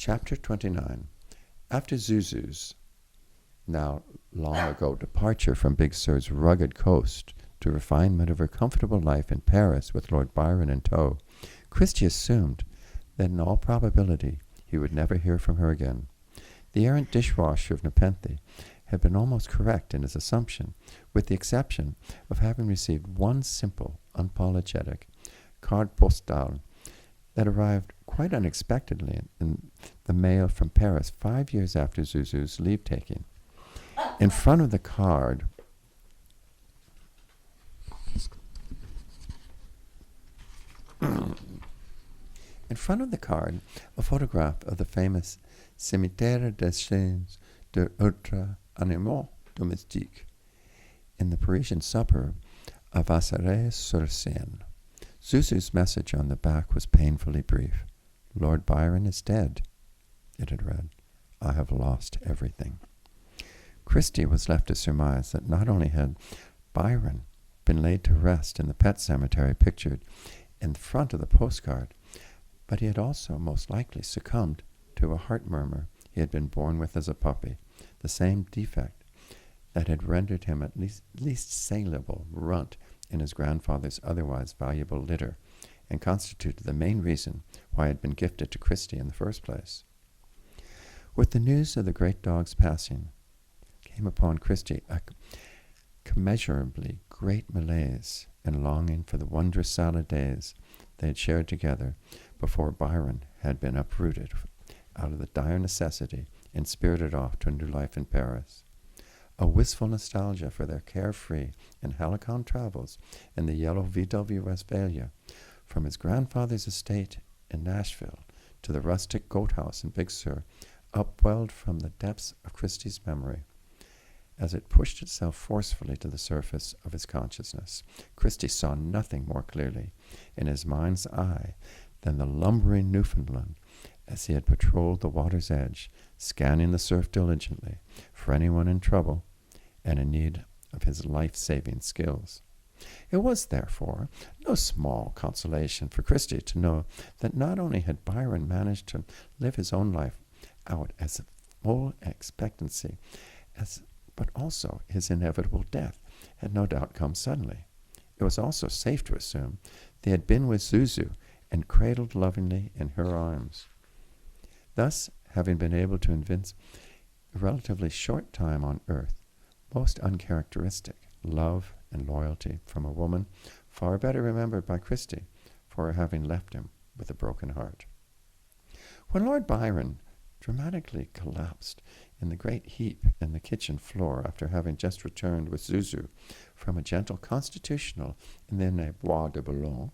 Chapter 29. After Zouzou's now long ago departure from Big Sur's rugged coast to refinement of her comfortable life in Paris with Lord Byron in tow, Christy assumed that in all probability he would never hear from her again. The errant dishwasher of Nepenthe had been almost correct in his assumption, with the exception of having received one simple, unapologetic carte postale that arrived quite unexpectedly in the mail from Paris 5 years after Zouzou's leave-taking. In front of the card, a photograph of the famous Cemetiere des Chiens d'Autres Animaux Domestiques in the Parisian suburb of Vassaré-sur-Seine. Zouzou's message on the back was painfully brief. "Lord Byron is dead," it had read. "I have lost everything." Christy was left to surmise that not only had Byron been laid to rest in the pet cemetery pictured in the front of the postcard, but he had also most likely succumbed to a heart murmur he had been born with as a puppy, the same defect that had rendered him at least saleable runt in his grandfather's otherwise valuable litter, and constituted the main reason why it had been gifted to Christy in the first place. With the news of the great dog's passing came upon Christy a commensurably great malaise and longing for the wondrous salad days they had shared together before Byron had been uprooted out of the dire necessity and spirited off to a new life in Paris. A wistful nostalgia for their carefree and halcyon travels in the yellow VW Westphalia, from his grandfather's estate in Nashville to the rustic goat house in Big Sur, upwelled from the depths of Christy's memory. As it pushed itself forcefully to the surface of his consciousness, Christy saw nothing more clearly in his mind's eye than the lumbering Newfoundland as he had patrolled the water's edge, scanning the surf diligently for anyone in trouble and in need of his life-saving skills. It was, therefore, no small consolation for Christy to know that not only had Byron managed to live his own life out as a full expectancy, but also his inevitable death had no doubt come suddenly. It was also safe to assume they had been with Zouzou and cradled lovingly in her arms. Thus, having been able to evince a relatively short time on earth, most uncharacteristic love and loyalty from a woman far better remembered by Christy for having left him with a broken heart. When Lord Byron dramatically collapsed in the great heap in the kitchen floor after having just returned with Zouzou from a gentle constitutional in the Bois de Boulogne,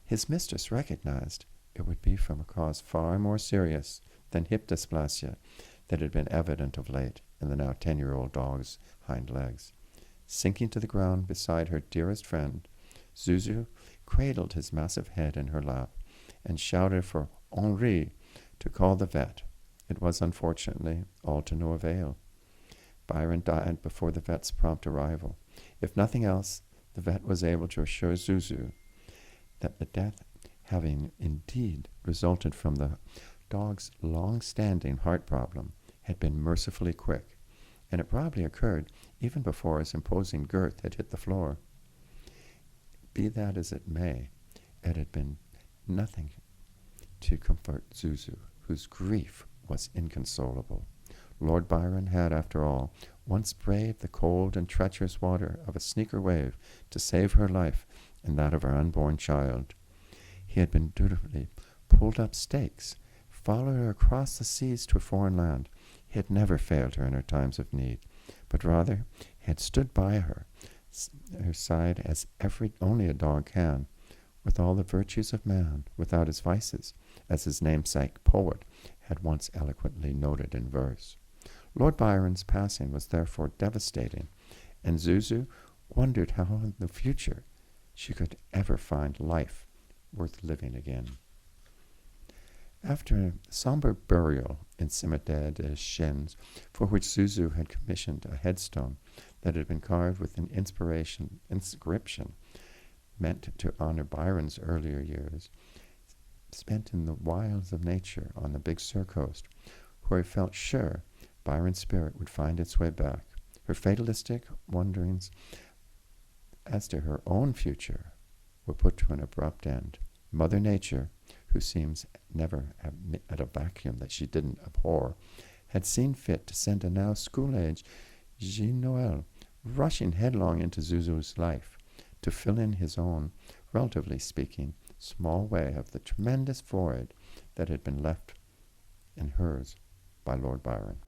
his mistress recognized it would be from a cause far more serious than hip dysplasia that had been evident of late in the now 10-year-old dog's hind legs. Sinking to the ground beside her dearest friend, Zouzou cradled his massive head in her lap and shouted for Henri to call the vet. It was, unfortunately, all to no avail. Byron died before the vet's prompt arrival. If nothing else, the vet was able to assure Zouzou that the death, having indeed resulted from the dog's long-standing heart problem, had been mercifully quick, and it probably occurred even before his imposing girth had hit the floor. Be that as it may, it had been nothing to comfort Zouzou, whose grief was inconsolable. Lord Byron had, after all, once braved the cold and treacherous water of a sneaker wave to save her life and that of her unborn child. He had been dutifully pulled up stakes, followed her across the seas to a foreign land. He had never failed her in her times of need, but rather had stood by her side as only a dog can, with all the virtues of man, without his vices, as his namesake poet had once eloquently noted in verse. Lord Byron's passing was therefore devastating, and Zouzou wondered how in the future she could ever find life worth living again. After a somber burial in Cemetiere des Chiens, for which Zouzou had commissioned a headstone that had been carved with an inscription meant to honor Byron's earlier years, spent in the wilds of nature on the Big Sur coast, where he felt sure Byron's spirit would find its way back. Her fatalistic wonderings as to her own future were put to an abrupt end. Mother Nature, who seems never at a vacuum that she didn't abhor, had seen fit to send a now school-age Jean Noel rushing headlong into Zouzou's life to fill in his own, relatively speaking, small way of the tremendous void that had been left in hers by Lord Byron.